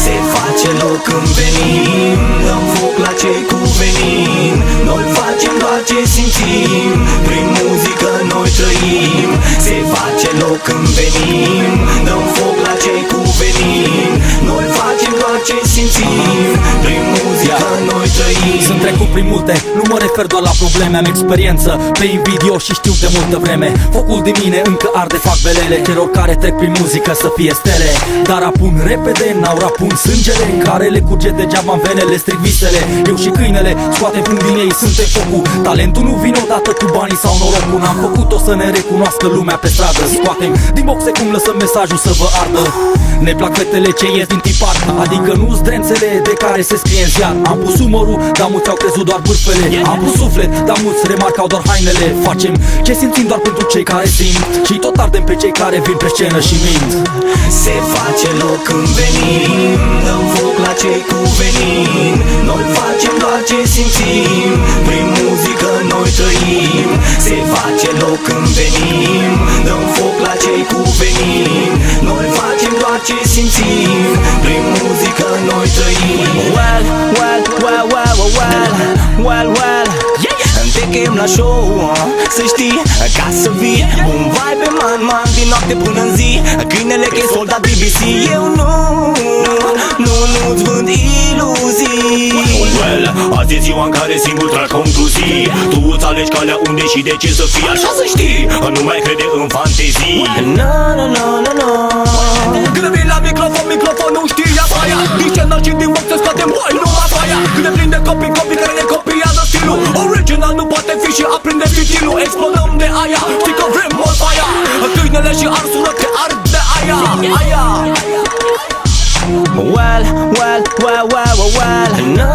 Se face loc când venim, dăm foc la cei cu venin. Noi facem doar ce simțim, prin muzică noi trăim. Se face loc când venim, dăm foc la cei cu venin. Noi facem doar ce simțim, prin muzică noi trăim. Sunt trecut prin multe, nu mă refer doar la probleme. Am experiență pe invidios și știu de multă vreme. Focul din mine încă arde, fac belele celor care trec prin muzică să fie stele. Dar apun repede, n-aur apun sângele care le curge degeaba în venele, stric visele. Eu și câinele scoatem fund din ei, suntem focul. Talentul nu vine odată cu banii sau norocul. N-am făcut-o să ne recunoască lumea pe stradă. Scoatem din boxe cum lăsăm mesajul să vă ardă. Ne plac fetele ce ies din tipar, adică nu zdrențele de care se scrie în ziar. Am pus umărul, dar mulți au crezut doar bârfele. Am pus suflet, dar mulți remarcau doar hainele. Facem ce simțim doar pentru cei care simt și tot ardem pe cei care vin pe scenă și mint. Se face loc când venim, dăm foc la cei cu venin. Noi facem doar ce simțim, prin muzică noi trăim. Se face loc când venim, dăm foc la cei cu venin. Noi facem doar ce simțim, prin muzică noi trăim. Well, well, well, well, well, well, well. Te chem la show, să știi, ca să vii. Un vibe man, din noapte până în zi. Câinele că-i soldat BBC. Eu nu-ți vând iluzii. Well, azi e ziua în care singur tragi concluzii. Tu îți alegi calea unde și de ce să fii. Așa să știi, nu mai crede în fantezii. No. Când vin la microfon nu știa aia. Din scenă și din box să scoatem boi, numai aia. Când ne prinde copii care ne copiază stilul. Original nu poate fi și aprinde fitilul. Explodăm de aia, știi că vrem mult aia. Câinele și arsură te ard de aia. Well, no.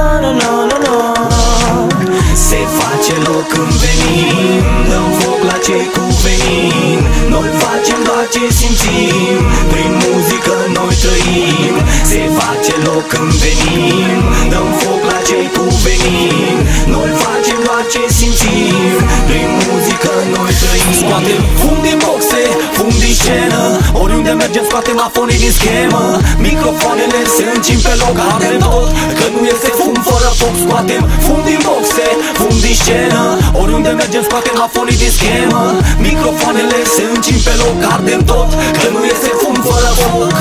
Se face loc când venim, dăm foc la cei cu venin. Noi facem doar ce simțim, prin muzică noi trăim. Se face loc când venim, dăm foc la cei cu venin. Noi facem doar ce simțim, prin muzică noi trăim. Scoatem fum din boxe, fum din scenă, oriunde mergem scoatem afonii din schemă. Microfoanele se încim pe loc, ardem tot, că nu este fum fără foc. Scoatem fum din boxe, fum din scenă, oriunde mergem scoatem afonii din schemă. Microfoanele se încim pe loc, ardem tot, că nu este fum fără foc.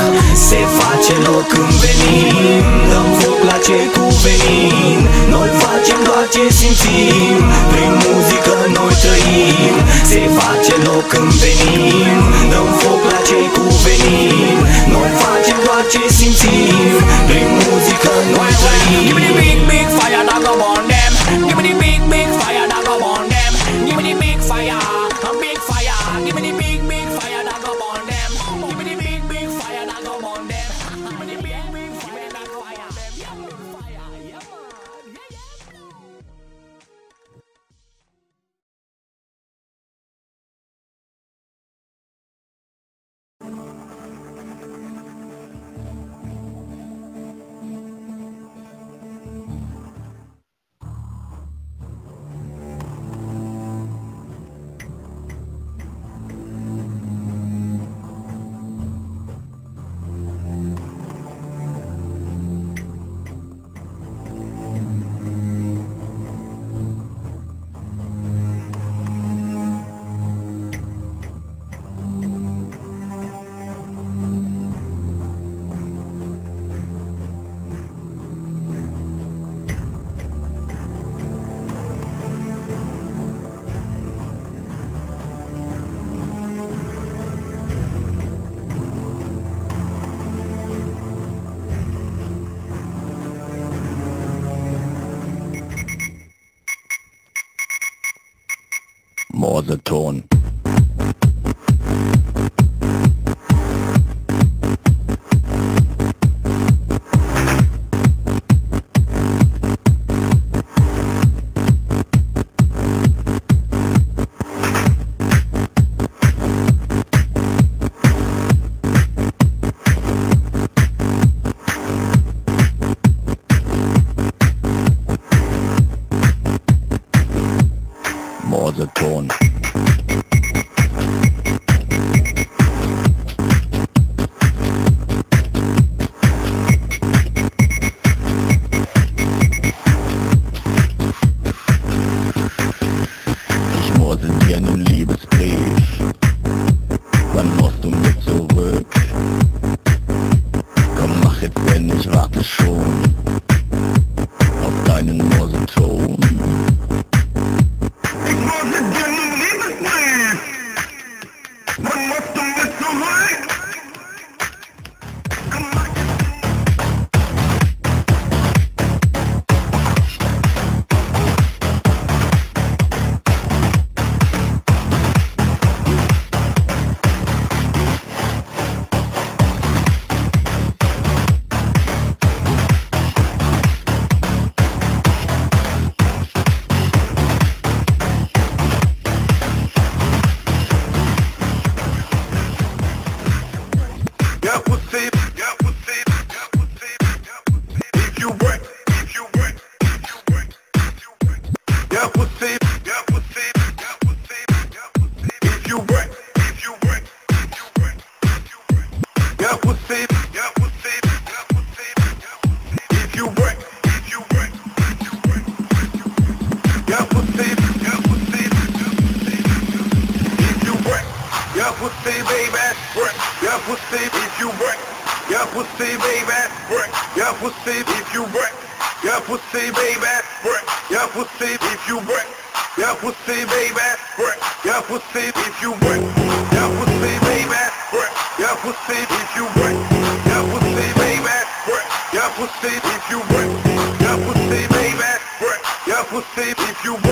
Se face loc când venim, dăm foc la cei cu venin. Noi facem doar ce simțim, prin muzică noi trăim. Se face loc când venim, dăm foc la cei cu venin. Noi facem doar ce simțim, prin muzică noi trăim. Give me the big fire that go burn them. Give me the big fire that go burn them. Give me the big fire, a big fire. Give me the big fire that go burn them. Give me the big fire that go burn them. Give me the big fire that go burn them. Yeah, fire, yeah Morseton. Morseton. Frequenz, warte schon auf deinen Morseton. Ich wollte dir einen Liebesbrief. Wann machst du mich zurück? If you